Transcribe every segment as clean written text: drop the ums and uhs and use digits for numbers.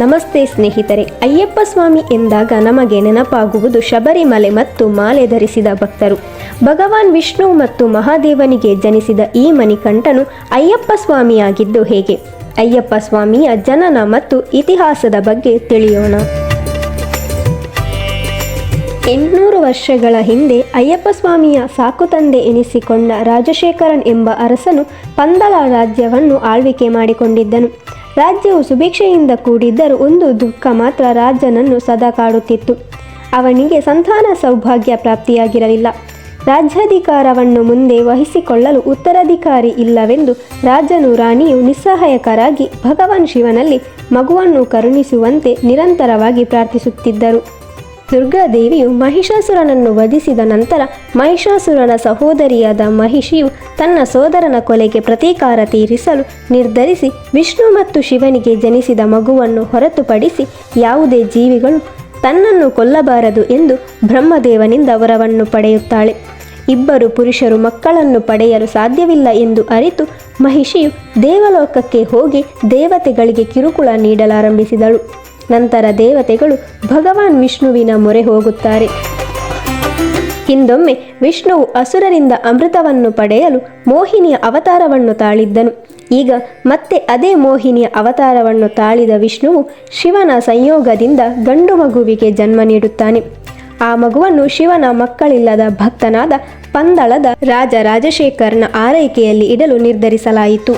ನಮಸ್ತೆ ಸ್ನೇಹಿತರೆ. ಅಯ್ಯಪ್ಪ ಸ್ವಾಮಿ ಎಂದಾಗ ನಮಗೆ ನೆನಪಾಗುವುದು ಶಬರಿಮಲೆ ಮತ್ತು ಮಾಲೆ ಧರಿಸಿದ ಭಕ್ತರು. ಭಗವಾನ್ ವಿಷ್ಣು ಮತ್ತು ಮಹಾದೇವನಿಗೆ ಜನಿಸಿದ ಈ ಮಣಿಕಂಠನು ಅಯ್ಯಪ್ಪ ಸ್ವಾಮಿಯಾಗಿದ್ದು ಹೇಗೆ? ಅಯ್ಯಪ್ಪ ಸ್ವಾಮಿಯ ಜನನ ಮತ್ತು ಇತಿಹಾಸದ ಬಗ್ಗೆ ತಿಳಿಯೋಣ. 800 ವರ್ಷಗಳ ಹಿಂದೆ ಅಯ್ಯಪ್ಪ ಸ್ವಾಮಿಯ ಸಾಕುತಂದೆ ಎನಿಸಿಕೊಂಡ ರಾಜಶೇಖರನ್ ಎಂಬ ಅರಸನು ಪಂದಳ ರಾಜ್ಯವನ್ನು ಆಳ್ವಿಕೆ ಮಾಡಿಕೊಂಡಿದ್ದನು. ರಾಜ್ಯವು ಸುಭಿಕ್ಷೆಯಿಂದ ಕೂಡಿದ್ದರೂ ಒಂದು ದುಃಖ ಮಾತ್ರ ರಾಜನನ್ನು ಸದಾ ಕಾಡುತ್ತಿತ್ತು. ಅವನಿಗೆ ಸಂತಾನ ಸೌಭಾಗ್ಯ ಪ್ರಾಪ್ತಿಯಾಗಿರಲಿಲ್ಲ. ರಾಜ್ಯಾಧಿಕಾರವನ್ನು ಮುಂದೆ ವಹಿಸಿಕೊಳ್ಳಲು ಉತ್ತರಾಧಿಕಾರಿ ಇಲ್ಲವೆಂದು ರಾಜನು ರಾಣಿಯು ನಿಸ್ಸಹಾಯಕರಾಗಿ ಭಗವಾನ್ ಶಿವನಲ್ಲಿ ಮಗುವನ್ನು ಕರುಣಿಸುವಂತೆ ನಿರಂತರವಾಗಿ ಪ್ರಾರ್ಥಿಸುತ್ತಿದ್ದರು. ದುರ್ಗಾದೇವಿಯು ಮಹಿಷಾಸುರನನ್ನು ವಧಿಸಿದ ನಂತರ ಮಹಿಷಾಸುರನ ಸಹೋದರಿಯಾದ ಮಹಿಷಿಯು ತನ್ನ ಸೋದರನ ಕೊಲೆಗೆ ಪ್ರತೀಕಾರ ತೀರಿಸಲು ನಿರ್ಧರಿಸಿ ವಿಷ್ಣು ಮತ್ತು ಶಿವನಿಗೆ ಜನಿಸಿದ ಮಗುವನ್ನು ಹೊರತುಪಡಿಸಿ ಯಾವುದೇ ಜೀವಿಗಳು ತನ್ನನ್ನು ಕೊಲ್ಲಬಾರದು ಎಂದು ಬ್ರಹ್ಮದೇವನಿಂದ ವರವನ್ನು ಪಡೆಯುತ್ತಾಳೆ. ಇಬ್ಬರು ಪುರುಷರು ಮಕ್ಕಳನ್ನು ಪಡೆಯಲು ಸಾಧ್ಯವಿಲ್ಲ ಎಂದು ಅರಿತು ಮಹಿಷಿಯು ದೇವಲೋಕಕ್ಕೆ ಹೋಗಿ ದೇವತೆಗಳಿಗೆ ಕಿರುಕುಳ ನೀಡಲಾರಂಭಿಸಿದಳು. ನಂತರ ದೇವತೆಗಳು ಭಗವಾನ್ ವಿಷ್ಣುವಿನ ಮೊರೆ ಹೋಗುತ್ತಾರೆ. ಹಿಂದೊಮ್ಮೆ ವಿಷ್ಣುವು ಅಸುರರಿಂದ ಅಮೃತವನ್ನು ಪಡೆಯಲು ಮೋಹಿನಿಯ ಅವತಾರವನ್ನು ತಾಳಿದ್ದನು. ಈಗ ಮತ್ತೆ ಅದೇ ಮೋಹಿನಿಯ ಅವತಾರವನ್ನು ತಾಳಿದ ವಿಷ್ಣುವು ಶಿವನ ಸಂಯೋಗದಿಂದ ಗಂಡು ಮಗುವಿಗೆ ಜನ್ಮ ನೀಡುತ್ತಾನೆ. ಆ ಮಗುವನ್ನು ಶಿವನ ಮಕ್ಕಳಿಲ್ಲದ ಭಕ್ತನಾದ ಪಂದಳದ ರಾಜ ರಾಜಶೇಖರನ ಆರೈಕೆಯಲ್ಲಿ ಇಡಲು ನಿರ್ಧರಿಸಲಾಯಿತು.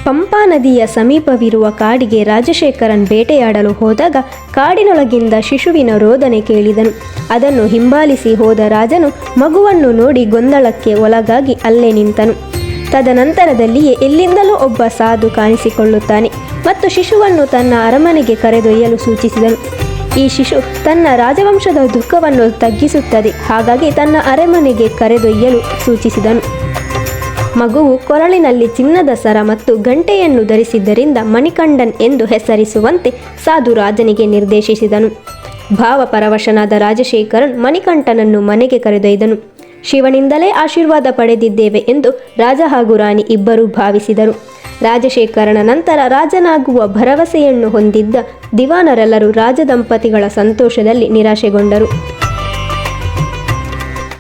ಪಂಪಾ ನದಿಯ ಸಮೀಪವಿರುವ ಕಾಡಿಗೆ ರಾಜಶೇಖರನ್ ಬೇಟೆಯಾಡಲು ಹೋದಾಗ ಕಾಡಿನೊಳಗಿಂದ ಶಿಶುವಿನ ರೋದನೆ ಕೇಳಿದನು. ಅದನ್ನು ಹಿಂಬಾಲಿಸಿ ಹೋದ ರಾಜನು ಮಗುವನ್ನು ನೋಡಿ ಗೊಂದಲಕ್ಕೆ ಒಳಗಾಗಿ ಅಲ್ಲೇ ನಿಂತನು. ತದನಂತರದಲ್ಲಿಯೇ ಎಲ್ಲಿಂದಲೂ ಒಬ್ಬ ಸಾಧು ಕಾಣಿಸಿಕೊಳ್ಳುತ್ತಾನೆ ಮತ್ತು ಶಿಶುವನ್ನು ತನ್ನ ಅರಮನೆಗೆ ಕರೆದೊಯ್ಯಲು ಸೂಚಿಸಿದನು. ಈ ಶಿಶು ತನ್ನ ರಾಜವಂಶದ ದುಃಖವನ್ನು ತಗ್ಗಿಸುತ್ತದೆ, ಹಾಗಾಗಿ ತನ್ನ ಅರಮನೆಗೆ ಕರೆದೊಯ್ಯಲು ಸೂಚಿಸಿದನು. ಮಗುವು ಕೊರಳಿನಲ್ಲಿ ಚಿನ್ನದ ಸರ ಮತ್ತು ಗಂಟೆಯನ್ನು ಧರಿಸಿದ್ದರಿಂದ ಮಣಿಕಂಠನ್ ಎಂದು ಹೆಸರಿಸುವಂತೆ ಸಾಧು ರಾಜನಿಗೆ ನಿರ್ದೇಶಿಸಿದನು. ಭಾವಪರವಶನಾದ ರಾಜಶೇಖರನ್ ಮಣಿಕಂಠನನ್ನು ಮನೆಗೆ ಕರೆದೊಯ್ದನು. ಶಿವನಿಂದಲೇ ಆಶೀರ್ವಾದ ಪಡೆದಿದ್ದೇವೆ ಎಂದು ರಾಜ ಹಾಗೂ ರಾಣಿ ಇಬ್ಬರೂ ಭಾವಿಸಿದರು. ರಾಜಶೇಖರನ ನಂತರ ರಾಜನಾಗುವ ಭರವಸೆಯನ್ನು ಹೊಂದಿದ್ದ ದಿವಾನರೆಲ್ಲರೂ ರಾಜದಂಪತಿಗಳ ಸಂತೋಷದಲ್ಲಿ ನಿರಾಶೆಗೊಂಡರು.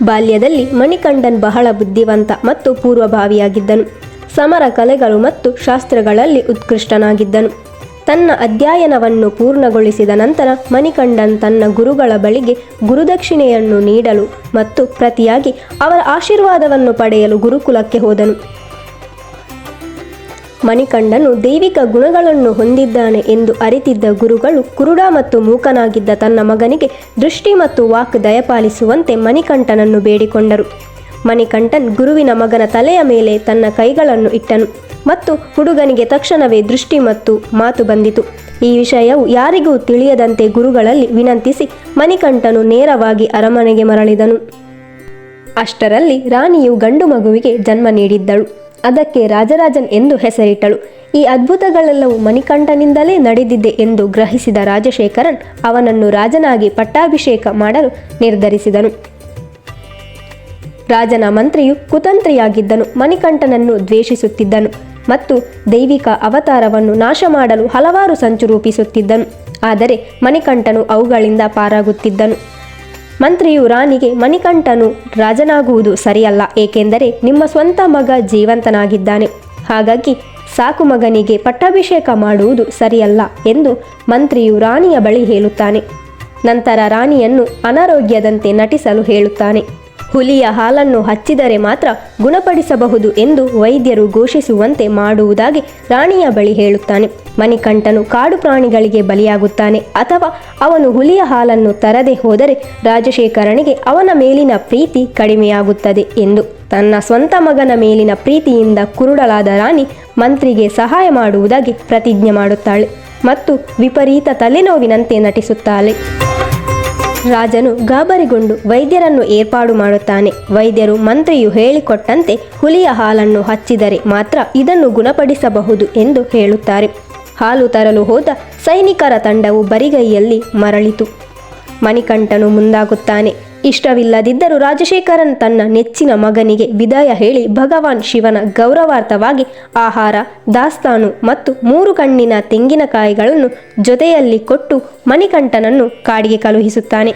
ಬಾಲ್ಯದಲ್ಲಿ ಮಣಿಕಂಠನ್ ಬಹಳ ಬುದ್ಧಿವಂತ ಮತ್ತು ಪೂರ್ವಭಾವಿಯಾಗಿದ್ದನು. ಸಮರ ಕಲೆಗಳು ಮತ್ತು ಶಾಸ್ತ್ರಗಳಲ್ಲಿ ಉತ್ಕೃಷ್ಟನಾಗಿದ್ದನು. ತನ್ನ ಅಧ್ಯಯನವನ್ನು ಪೂರ್ಣಗೊಳಿಸಿದ ನಂತರ ಮಣಿಕಂಠನ್ ತನ್ನ ಗುರುಗಳ ಬಳಿಗೆ ಗುರುದಕ್ಷಿಣೆಯನ್ನು ನೀಡಲು ಮತ್ತು ಪ್ರತಿಯಾಗಿ ಅವರ ಆಶೀರ್ವಾದವನ್ನು ಪಡೆಯಲು ಗುರುಕುಲಕ್ಕೆ ಹೋದನು. ಮಣಿಕಂಠನು ದೈವಿಕ ಗುಣಗಳನ್ನು ಹೊಂದಿದ್ದಾನೆ ಎಂದು ಅರಿತಿದ್ದ ಗುರುಗಳು ಕುರುಡ ಮತ್ತು ಮೂಕನಾಗಿದ್ದ ತನ್ನ ಮಗನಿಗೆ ದೃಷ್ಟಿ ಮತ್ತು ವಾಕ್ ದಯಪಾಲಿಸುವಂತೆ ಮಣಿಕಂಠನನ್ನು ಬೇಡಿಕೊಂಡರು. ಮಣಿಕಂಠನ್ ಗುರುವಿನ ಮಗನ ತಲೆಯ ಮೇಲೆ ತನ್ನ ಕೈಗಳನ್ನು ಇಟ್ಟನು ಮತ್ತು ಹುಡುಗನಿಗೆ ತಕ್ಷಣವೇ ದೃಷ್ಟಿ ಮತ್ತು ಮಾತು ಬಂದಿತು. ಈ ವಿಷಯವು ಯಾರಿಗೂ ತಿಳಿಯದಂತೆ ಗುರುಗಳಲ್ಲಿ ವಿನಂತಿಸಿ ಮಣಿಕಂಠನು ನೇರವಾಗಿ ಅರಮನೆಗೆ ಮರಳಿದನು. ಅಷ್ಟರಲ್ಲಿ ರಾಣಿಯು ಗಂಡು ಮಗುವಿಗೆ ಜನ್ಮ ನೀಡಿದ್ದಳು. ಅದಕ್ಕೆ ರಾಜರಾಜನ್ ಎಂದು ಹೆಸರಿಟ್ಟಳು. ಈ ಅದ್ಭುತಗಳೆಲ್ಲವೂ ಮಣಿಕಂಠನಿಂದಲೇ ನಡೆದಿದೆ ಎಂದು ಗ್ರಹಿಸಿದ ರಾಜಶೇಖರನ್ ಅವನನ್ನು ರಾಜನಾಗಿ ಪಟ್ಟಾಭಿಷೇಕ ಮಾಡಲು ನಿರ್ಧರಿಸಿದನು. ರಾಜನ ಮಂತ್ರಿಯು ಕುತಂತ್ರಿಯಾಗಿದ್ದನು. ಮಣಿಕಂಠನನ್ನು ದ್ವೇಷಿಸುತ್ತಿದ್ದನು ಮತ್ತು ದೈವಿಕ ಅವತಾರವನ್ನು ನಾಶ ಮಾಡಲು ಹಲವಾರು ಸಂಚು ರೂಪಿಸುತ್ತಿದ್ದನು. ಆದರೆ ಮಣಿಕಂಠನು ಅವುಗಳಿಂದ ಪಾರಾಗುತ್ತಿದ್ದನು. ಮಂತ್ರಿಯು ರಾಣಿಗೆ, ಮಣಿಕಂಠನು ರಾಜನಾಗುವುದು ಸರಿಯಲ್ಲ, ಏಕೆಂದರೆ ನಿಮ್ಮ ಸ್ವಂತ ಮಗ ಜೀವಂತನಾಗಿದ್ದಾನೆ, ಹಾಗಾಗಿ ಸಾಕು ಮಗನಿಗೆ ಪಟ್ಟಾಭಿಷೇಕ ಮಾಡುವುದು ಸರಿಯಲ್ಲ ಎಂದು ಮಂತ್ರಿಯು ರಾಣಿಯ ಬಳಿ ಹೇಳುತ್ತಾನೆ. ನಂತರ ರಾಣಿಯನ್ನು ಅನಾರೋಗ್ಯದಂತೆ ನಟಿಸಲು ಹೇಳುತ್ತಾನೆ. ಹುಲಿಯ ಹಾಲನ್ನು ಹಚ್ಚಿದರೆ ಮಾತ್ರ ಗುಣಪಡಿಸಬಹುದು ಎಂದು ವೈದ್ಯರು ಘೋಷಿಸುವಂತೆ ಮಾಡುವುದಾಗಿ ರಾಣಿಯ ಬಳಿ ಹೇಳುತ್ತಾನೆ. ಮಣಿಕಂಠನು ಕಾಡು ಪ್ರಾಣಿಗಳಿಗೆ ಬಲಿಯಾಗುತ್ತಾನೆ ಅಥವಾ ಅವನು ಹುಲಿಯ ಹಾಲನ್ನು ತರದೆ ಹೋದರೆ ರಾಜಶೇಖರನಿಗೆ ಅವನ ಮೇಲಿನ ಪ್ರೀತಿ ಕಡಿಮೆಯಾಗುತ್ತದೆ ಎಂದು ತನ್ನ ಸ್ವಂತ ಮಗನ ಮೇಲಿನ ಪ್ರೀತಿಯಿಂದ ಕುರುಡಲಾದ ರಾಣಿ ಮಂತ್ರಿಗೆ ಸಹಾಯ ಮಾಡುವುದಾಗಿ ಪ್ರತಿಜ್ಞೆ ಮಾಡುತ್ತಾಳೆ ಮತ್ತು ವಿಪರೀತ ತಲೆನೋವಿನಂತೆ ನಟಿಸುತ್ತಾಳೆ. ರಾಜನು ಗಾಬರಿಗೊಂಡು ವೈದ್ಯರನ್ನು ಏರ್ಪಾಡು ಮಾಡುತ್ತಾನೆ. ವೈದ್ಯರು ಮಂತ್ರಿಯು ಹೇಳಿಕೊಟ್ಟಂತೆ ಹುಲಿಯ ಹಾಲನ್ನು ಹಚ್ಚಿದರೆ ಮಾತ್ರ ಇದನ್ನು ಗುಣಪಡಿಸಬಹುದು ಎಂದು ಹೇಳುತ್ತಾರೆ. ಹಾಲು ತರಲು ಹೋದ ಸೈನಿಕರ ತಂಡವು ಬರಿಗೈಯಲ್ಲಿ ಮರಳಿತು. ಮಣಿಕಂಠನು ಮುಂದಾಗುತ್ತಾನೆ. ಇಷ್ಟವಿಲ್ಲದಿದ್ದರೂ ರಾಜಶೇಖರನ್ ತನ್ನ ನೆಚ್ಚಿನ ಮಗನಿಗೆ ವಿದಾಯ ಹೇಳಿ ಭಗವಾನ್ ಶಿವನ ಗೌರವಾರ್ಥವಾಗಿ ಆಹಾರ, ದಾಸ್ತಾನು ಮತ್ತು 3 ಕಣ್ಣಿನ ತೆಂಗಿನಕಾಯಿಗಳನ್ನು ಜೊತೆಯಲ್ಲಿ ಕೊಟ್ಟು ಮಣಿಕಂಠನನ್ನು ಕಾಡಿಗೆ ಕಳುಹಿಸುತ್ತಾನೆ.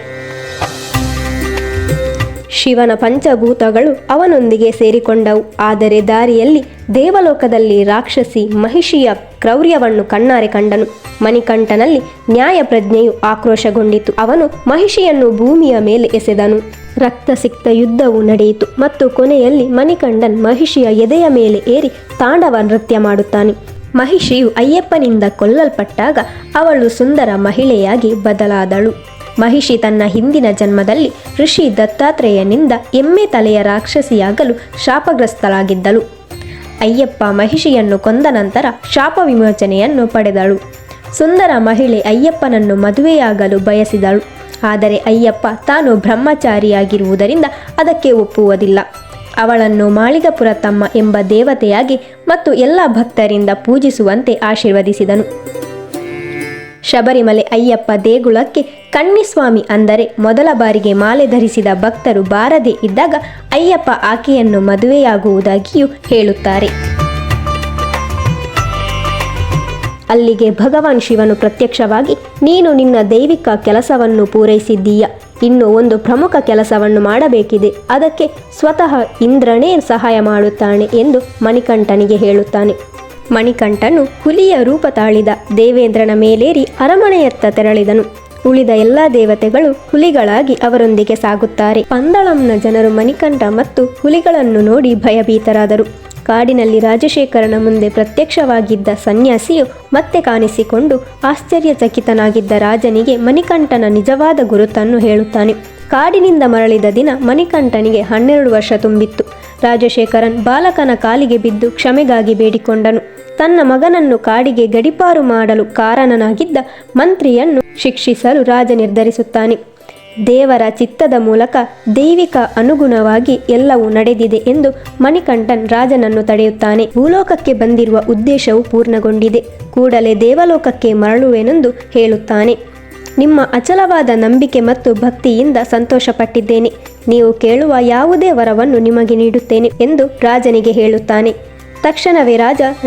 ಶಿವನ ಪಂಚಭೂತಗಳು ಅವನೊಂದಿಗೆ ಸೇರಿಕೊಂಡವು. ಆದರೆ ದಾರಿಯಲ್ಲಿ ದೇವಲೋಕದಲ್ಲಿ ರಾಕ್ಷಸಿ ಮಹಿಷಿಯ ಕ್ರೌರ್ಯವನ್ನು ಕಣ್ಣಾರೆ ಕಂಡನು. ಮಣಿಕಂಠನಲ್ಲಿ ನ್ಯಾಯ ಪ್ರಜ್ಞೆಯು ಆಕ್ರೋಶಗೊಂಡಿತು. ಅವನು ಮಹಿಷಿಯನ್ನು ಭೂಮಿಯ ಮೇಲೆ ಎಸೆದನು. ರಕ್ತಸಿಕ್ತ ಯುದ್ಧವು ನಡೆಯಿತು ಮತ್ತು ಕೊನೆಯಲ್ಲಿ ಮಣಿಕಂಠನ್ ಮಹಿಷಿಯ ಎದೆಯ ಮೇಲೆ ಏರಿ ತಾಂಡವ ನೃತ್ಯ ಮಾಡುತ್ತಾನೆ. ಮಹಿಷಿಯು ಅಯ್ಯಪ್ಪನಿಂದ ಕೊಲ್ಲಲ್ಪಟ್ಟಾಗ ಅವಳು ಸುಂದರ ಮಹಿಳೆಯಾಗಿ ಬದಲಾದಳು. ಮಹಿಷಿ ತನ್ನ ಹಿಂದಿನ ಜನ್ಮದಲ್ಲಿ ಋಷಿ ದತ್ತಾತ್ರೇಯನಿಂದ ಎಮ್ಮೆ ತಲೆಯ ರಾಕ್ಷಸಿಯಾಗಲು ಶಾಪಗ್ರಸ್ತಳಾಗಿದ್ದಳು. ಅಯ್ಯಪ್ಪ ಮಹಿಷಿಯನ್ನು ಕೊಂದ ನಂತರ ಶಾಪ ವಿಮೋಚನೆಯನ್ನು ಪಡೆದಳು. ಸುಂದರ ಮಹಿಳೆ ಅಯ್ಯಪ್ಪನನ್ನು ಮದುವೆಯಾಗಲು ಬಯಸಿದಳು. ಆದರೆ ಅಯ್ಯಪ್ಪ ತಾನು ಬ್ರಹ್ಮಚಾರಿಯಾಗಿರುವುದರಿಂದ ಅದಕ್ಕೆ ಒಪ್ಪುವುದಿಲ್ಲ. ಅವಳನ್ನು ಮಾಳಿಗಪುರ ತಮ್ಮ ಎಂಬ ದೇವತೆಯಾಗಿ ಮತ್ತು ಎಲ್ಲ ಭಕ್ತರಿಂದ ಪೂಜಿಸುವಂತೆ ಆಶೀರ್ವದಿಸಿದನು. ಶಬರಿಮಲೆ ಅಯ್ಯಪ್ಪ ದೇಗುಲಕ್ಕೆ ಕನ್ನಿಸ್ವಾಮಿ ಅಂದರೆ ಮೊದಲ ಬಾರಿಗೆ ಮಾಲೆ ಧರಿಸಿದ ಭಕ್ತರು ಬಾರದೇ ಇದ್ದಾಗ ಅಯ್ಯಪ್ಪ ಆಕೆಯನ್ನು ಮದುವೆಯಾಗುವುದಾಗಿಯೂ ಹೇಳುತ್ತಾರೆ. ಅಲ್ಲಿಗೆ ಭಗವಾನ್ ಶಿವನು ಪ್ರತ್ಯಕ್ಷವಾಗಿ, ನೀನು ನಿನ್ನ ದೈವಿಕ ಕೆಲಸವನ್ನು ಪೂರೈಸಿದ್ದೀಯ. ಇನ್ನು ಒಂದು ಪ್ರಮುಖ ಕೆಲಸವನ್ನು ಮಾಡಬೇಕಿದೆ. ಅದಕ್ಕೆ ಸ್ವತಃ ಇಂದ್ರನೇ ಸಹಾಯ ಮಾಡುತ್ತಾನೆ ಎಂದು ಮಣಿಕಂಠನಿಗೆ ಹೇಳುತ್ತಾನೆ. ಮಣಿಕಂಠನು ಹುಲಿಯ ರೂಪ ತಾಳಿದ ದೇವೇಂದ್ರನ ಮೇಲೇರಿ ಅರಮನೆಯತ್ತ ತೆರಳಿದನು. ಉಳಿದ ಎಲ್ಲ ದೇವತೆಗಳು ಹುಲಿಗಳಾಗಿ ಅವರೊಂದಿಗೆ ಸಾಗುತ್ತಾರೆ. ಪಂದಳಂನ ಜನರು ಮಣಿಕಂಠ ಮತ್ತು ಹುಲಿಗಳನ್ನು ನೋಡಿ ಭಯಭೀತರಾದರು. ಕಾಡಿನಲ್ಲಿ ರಾಜಶೇಖರನ ಮುಂದೆ ಪ್ರತ್ಯಕ್ಷವಾಗಿದ್ದ ಸನ್ಯಾಸಿಯು ಮತ್ತೆ ಕಾಣಿಸಿಕೊಂಡು ಆಶ್ಚರ್ಯಚಕಿತನಾಗಿದ್ದ ರಾಜನಿಗೆ ಮಣಿಕಂಠನ ನಿಜವಾದ ಗುರುತನ್ನು ಹೇಳುತ್ತಾನೆ. ಕಾಡಿನಿಂದ ಮರಳಿದ ದಿನ ಮಣಿಕಂಠನಿಗೆ 12 ವರ್ಷ ತುಂಬಿತ್ತು. ರಾಜಶೇಖರನ್ ಬಾಲಕನ ಕಾಲಿಗೆ ಬಿದ್ದು ಕ್ಷಮೆಗಾಗಿ ಬೇಡಿಕೊಂಡನು. ತನ್ನ ಮಗನನ್ನು ಕಾಡಿಗೆ ಗಡೀಪಾರು ಮಾಡಲು ಕಾರಣನಾಗಿದ್ದ ಮಂತ್ರಿಯನ್ನು ಶಿಕ್ಷಿಸಲು ರಾಜ ನಿರ್ಧರಿಸುತ್ತಾನೆ. ದೇವರ ಚಿತ್ತದ ಮೂಲಕ ದೈವಿಕ ಅನುಗುಣವಾಗಿ ಎಲ್ಲವೂ ನಡೆದಿದೆ ಎಂದು ಮಣಿಕಂಠನ್ ರಾಜನನ್ನು ತಡೆಯುತ್ತಾನೆ. ಭೂಲೋಕಕ್ಕೆ ಬಂದಿರುವ ಉದ್ದೇಶವು ಪೂರ್ಣಗೊಂಡಿದೆ. ಕೂಡಲೇ ದೇವಲೋಕಕ್ಕೆ ಮರಳುವೆನೆಂದು ಹೇಳುತ್ತಾನೆ. ನಿಮ್ಮ ಅಚಲವಾದ ನಂಬಿಕೆ ಮತ್ತು ಭಕ್ತಿಯಿಂದ ಸಂತೋಷಪಟ್ಟಿದ್ದೇನೆ. ನೀವು ಕೇಳುವ ಯಾವುದೇ ವರವನ್ನು ನಿಮಗೆ ನೀಡುತ್ತೇನೆ ಎಂದು ರಾಜನಿಗೆ ಹೇಳುತ್ತಾನೆ. ತಕ್ಷಣವೇ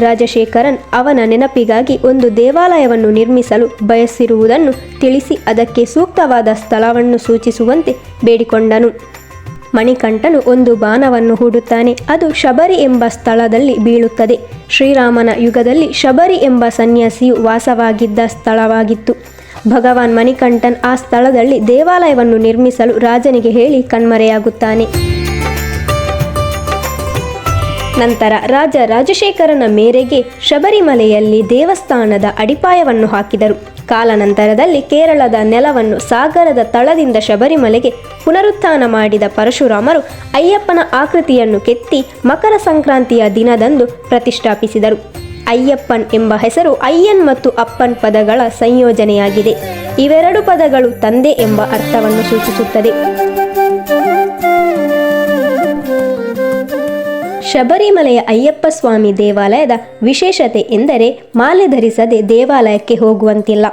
ರಾಜಶೇಖರನ್ ಅವನ ನೆನಪಿಗಾಗಿ ಒಂದು ದೇವಾಲಯವನ್ನು ನಿರ್ಮಿಸಲು ಬಯಸಿರುವುದನ್ನು ತಿಳಿಸಿ ಅದಕ್ಕೆ ಸೂಕ್ತವಾದ ಸ್ಥಳವನ್ನು ಸೂಚಿಸುವಂತೆ ಬೇಡಿಕೊಂಡನು. ಮಣಿಕಂಠನು ಒಂದು ಬಾಣವನ್ನು ಹೂಡುತ್ತಾನೆ. ಅದು ಶಬರಿ ಎಂಬ ಸ್ಥಳದಲ್ಲಿ ಬೀಳುತ್ತದೆ. ಶ್ರೀರಾಮನ ಯುಗದಲ್ಲಿ ಶಬರಿ ಎಂಬ ಸನ್ಯಾಸಿಯು ವಾಸವಾಗಿದ್ದ ಸ್ಥಳವಾಗಿತ್ತು. ಭಗವಾನ್ ಮಣಿಕಂಠನ್ ಆ ಸ್ಥಳದಲ್ಲಿ ದೇವಾಲಯವನ್ನು ನಿರ್ಮಿಸಲು ರಾಜನಿಗೆ ಹೇಳಿ ಕಣ್ಮರೆಯಾಗುತ್ತಾನೆ. ನಂತರ ರಾಜಶೇಖರನ ಮೇರೆಗೆ ಶಬರಿಮಲೆಯಲ್ಲಿ ದೇವಸ್ಥಾನದ ಅಡಿಪಾಯವನ್ನು ಹಾಕಿದರು. ಕಾಲಾನಂತರದಲ್ಲಿ ಕೇರಳದ ನೆಲವನ್ನು ಸಾಗರದ ತಳದಿಂದ ಶಬರಿಮಲೆಗೆ ಪುನರುತ್ಥಾನ ಮಾಡಿದ ಪರಶುರಾಮರು ಅಯ್ಯಪ್ಪನ ಆಕೃತಿಯನ್ನು ಕೆತ್ತಿ ಮಕರ ಸಂಕ್ರಾಂತಿಯ ದಿನದಂದು ಪ್ರತಿಷ್ಠಾಪಿಸಿದರು. ಅಯ್ಯಪ್ಪನ್ ಎಂಬ ಹೆಸರು ಅಯ್ಯನ್ ಮತ್ತು ಅಪ್ಪನ್ ಪದಗಳ ಸಂಯೋಜನೆಯಾಗಿದೆ. ಇವೆರಡು ಪದಗಳು ತಂದೆ ಎಂಬ ಅರ್ಥವನ್ನು ಸೂಚಿಸುತ್ತದೆ. ಶಬರಿಮಲೆಯ ಅಯ್ಯಪ್ಪ ಸ್ವಾಮಿ ದೇವಾಲಯದ ವಿಶೇಷತೆ ಎಂದರೆ ಮಾಲೆ ಧರಿಸದೆ ದೇವಾಲಯಕ್ಕೆ ಹೋಗುವಂತಿಲ್ಲ.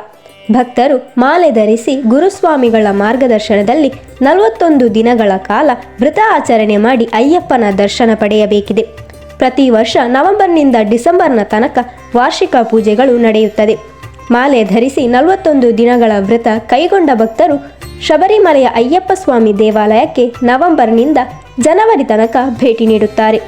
ಭಕ್ತರು ಮಾಲೆ ಧರಿಸಿ ಗುರುಸ್ವಾಮಿಗಳ ಮಾರ್ಗದರ್ಶನದಲ್ಲಿ 41 ದಿನಗಳ ಕಾಲ ವ್ರತ ಆಚರಣೆ ಮಾಡಿ ಅಯ್ಯಪ್ಪನ ದರ್ಶನ ಪಡೆಯಬೇಕಿದೆ. ಪ್ರತಿ ವರ್ಷ ನವೆಂಬರ್ನಿಂದ ಡಿಸೆಂಬರ್ನ ತನಕ ವಾರ್ಷಿಕ ಪೂಜೆಗಳು ನಡೆಯುತ್ತದೆ. ಮಾಲೆ ಧರಿಸಿ 41 ದಿನಗಳ ವ್ರತ ಕೈಗೊಂಡ ಭಕ್ತರು ಶಬರಿಮಲೆಯ ಅಯ್ಯಪ್ಪ ಸ್ವಾಮಿ ದೇವಾಲಯಕ್ಕೆ ನವೆಂಬರ್ನಿಂದ ಜನವರಿ ತನಕ ಭೇಟಿ ನೀಡುತ್ತಾರೆ.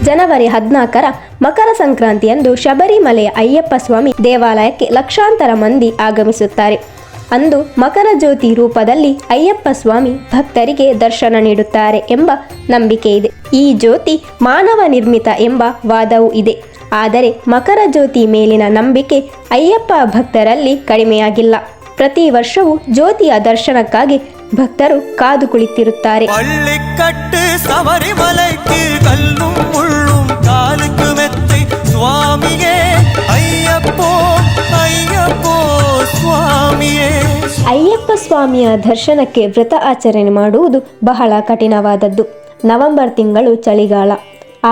ಜನವರಿ 14ರ ಮಕರ ಸಂಕ್ರಾಂತಿಯಂದು ಶಬರಿಮಲೆಯ ಅಯ್ಯಪ್ಪ ಸ್ವಾಮಿ ದೇವಾಲಯಕ್ಕೆ ಲಕ್ಷಾಂತರ ಮಂದಿ ಆಗಮಿಸುತ್ತಾರೆ. ಅಂದು ಮಕರ ಜ್ಯೋತಿ ರೂಪದಲ್ಲಿ ಅಯ್ಯಪ್ಪ ಸ್ವಾಮಿ ಭಕ್ತರಿಗೆ ದರ್ಶನ ನೀಡುತ್ತಾರೆ ಎಂಬ ನಂಬಿಕೆ ಇದೆ. ಈ ಜ್ಯೋತಿ ಮಾನವ ನಿರ್ಮಿತ ಎಂಬ ವಾದವೂ ಇದೆ. ಆದರೆ ಮಕರ ಜ್ಯೋತಿ ಮೇಲಿನ ನಂಬಿಕೆ ಅಯ್ಯಪ್ಪ ಭಕ್ತರಲ್ಲಿ ಕಡಿಮೆಯಾಗಿಲ್ಲ. ಪ್ರತಿ ವರ್ಷವೂ ಜ್ಯೋತಿಯ ದರ್ಶನಕ್ಕಾಗಿ ಭಕ್ತರು ಕಾದು ಕುಳಿತಿರುತ್ತಾರೆ. ಅಯ್ಯಪ್ಪ ಸ್ವಾಮಿಯ ದರ್ಶನಕ್ಕೆ ವ್ರತ ಆಚರಣೆ ಮಾಡುವುದು ಬಹಳ ಕಠಿಣವಾದದ್ದು. ನವೆಂಬರ್ ತಿಂಗಳು ಚಳಿಗಾಲ.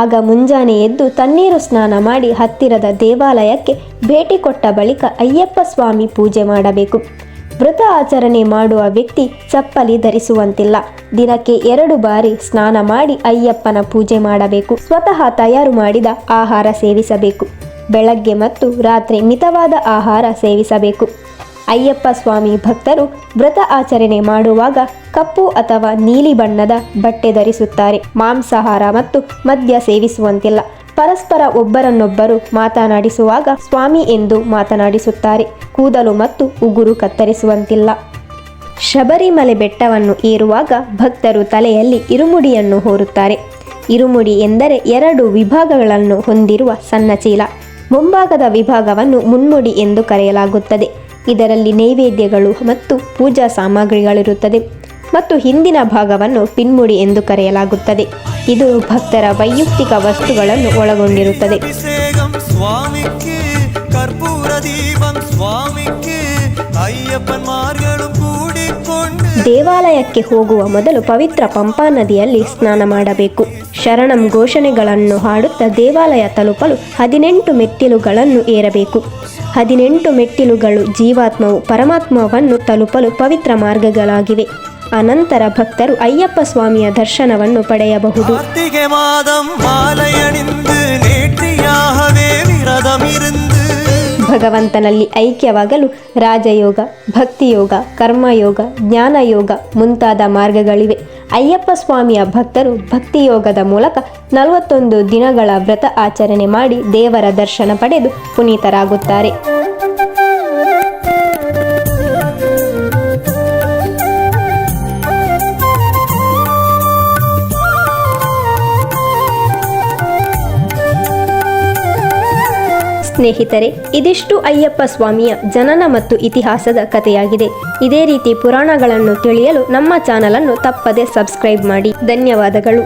ಆಗ ಮುಂಜಾನೆ ಎದ್ದು ತಣ್ಣೀರು ಸ್ನಾನ ಮಾಡಿ ಹತ್ತಿರದ ದೇವಾಲಯಕ್ಕೆ ಭೇಟಿ ಕೊಟ್ಟ ಬಳಿಕ ಅಯ್ಯಪ್ಪ ಸ್ವಾಮಿ ಪೂಜೆ ಮಾಡಬೇಕು. ವ್ರತ ಆಚರಣೆ ಮಾಡುವ ವ್ಯಕ್ತಿ ಚಪ್ಪಲಿ ಧರಿಸುವಂತಿಲ್ಲ. ದಿನಕ್ಕೆ 2 ಬಾರಿ ಸ್ನಾನ ಮಾಡಿ ಅಯ್ಯಪ್ಪನ ಪೂಜೆ ಮಾಡಬೇಕು. ಸ್ವತಃ ತಯಾರು ಮಾಡಿದ ಆಹಾರ ಸೇವಿಸಬೇಕು. ಬೆಳಗ್ಗೆ ಮತ್ತು ರಾತ್ರಿ ಮಿತವಾದ ಆಹಾರ ಸೇವಿಸಬೇಕು. ಅಯ್ಯಪ್ಪ ಸ್ವಾಮಿ ಭಕ್ತರು ವ್ರತ ಆಚರಣೆ ಮಾಡುವಾಗ ಕಪ್ಪು ಅಥವಾ ನೀಲಿ ಬಣ್ಣದ ಬಟ್ಟೆ ಧರಿಸುತ್ತಾರೆ. ಮಾಂಸಾಹಾರ ಮತ್ತು ಮದ್ಯ ಸೇವಿಸುವಂತಿಲ್ಲ. ಪರಸ್ಪರ ಒಬ್ಬರನ್ನೊಬ್ಬರು ಮಾತನಾಡಿಸುವಾಗ ಸ್ವಾಮಿ ಎಂದು ಮಾತನಾಡಿಸುತ್ತಾರೆ. ಕೂದಲು ಮತ್ತು ಉಗುರು ಕತ್ತರಿಸುವಂತಿಲ್ಲ. ಶಬರಿಮಲೆ ಬೆಟ್ಟವನ್ನು ಏರುವಾಗ ಭಕ್ತರು ತಲೆಯಲ್ಲಿ ಇರುಮುಡಿಯನ್ನು ಹೊರುತ್ತಾರೆ. ಇರುಮುಡಿ ಎಂದರೆ 2 ವಿಭಾಗಗಳನ್ನು ಹೊಂದಿರುವ ಸಣ್ಣ ಚೀಲ. ಮುಂಭಾಗದ ವಿಭಾಗವನ್ನು ಮುನ್ಮುಡಿ ಎಂದು ಕರೆಯಲಾಗುತ್ತದೆ. ಇದರಲ್ಲಿ ನೈವೇದ್ಯಗಳು ಮತ್ತು ಪೂಜಾ ಸಾಮಗ್ರಿಗಳಿರುತ್ತದೆ ಮತ್ತು ಹಿಂದಿನ ಭಾಗವನ್ನು ಪಿನ್ಮುಡಿ ಎಂದು ಕರೆಯಲಾಗುತ್ತದೆ. ಇದು ಭಕ್ತರ ವೈಯಕ್ತಿಕ ವಸ್ತುಗಳನ್ನು ಒಳಗೊಂಡಿರುತ್ತದೆ. ದೇವಾಲಯಕ್ಕೆ ಹೋಗುವ ಮೊದಲು ಪವಿತ್ರ ಪಂಪಾ ನದಿಯಲ್ಲಿ ಸ್ನಾನ ಮಾಡಬೇಕು. ಶರಣಂ ಘೋಷಣೆಗಳನ್ನು ಹಾಡುತ್ತಾ ದೇವಾಲಯ ತಲುಪಲು 18 ಮೆಟ್ಟಿಲುಗಳನ್ನು ಏರಬೇಕು. 18 ಮೆಟ್ಟಿಲುಗಳು ಜೀವಾತ್ಮವು ಪರಮಾತ್ಮವನ್ನು ತಲುಪಲು ಪವಿತ್ರ ಮಾರ್ಗಗಳಾಗಿವೆ. ಅನಂತರ ಭಕ್ತರು ಅಯ್ಯಪ್ಪ ಸ್ವಾಮಿಯ ದರ್ಶನವನ್ನು ಪಡೆಯಬಹುದು. ಭಗವಂತನಲ್ಲಿ ಐಕ್ಯವಾಗಲು ರಾಜಯೋಗ, ಭಕ್ತಿಯೋಗ, ಕರ್ಮಯೋಗ, ಜ್ಞಾನಯೋಗ ಮುಂತಾದ ಮಾರ್ಗಗಳಿವೆ. ಅಯ್ಯಪ್ಪ ಸ್ವಾಮಿಯ ಭಕ್ತರು ಭಕ್ತಿಯೋಗದ ಮೂಲಕ 41 ದಿನಗಳ ವ್ರತ ಆಚರಣೆ ಮಾಡಿ ದೇವರ ದರ್ಶನ ಪಡೆದು ಪುನೀತರಾಗುತ್ತಾರೆ. ಸ್ನೇಹಿತರೆ, ಇದಿಷ್ಟು ಅಯ್ಯಪ್ಪ ಸ್ವಾಮಿಯ ಜನನ ಮತ್ತು ಇತಿಹಾಸದ ಕಥೆಯಾಗಿದೆ. ಇದೇ ರೀತಿ ಪುರಾಣಗಳನ್ನು ತಿಳಿಯಲು ನಮ್ಮ ಚಾನಲನ್ನು ತಪ್ಪದೆ ಸಬ್ಸ್ಕ್ರೈಬ್ ಮಾಡಿ. ಧನ್ಯವಾದಗಳು.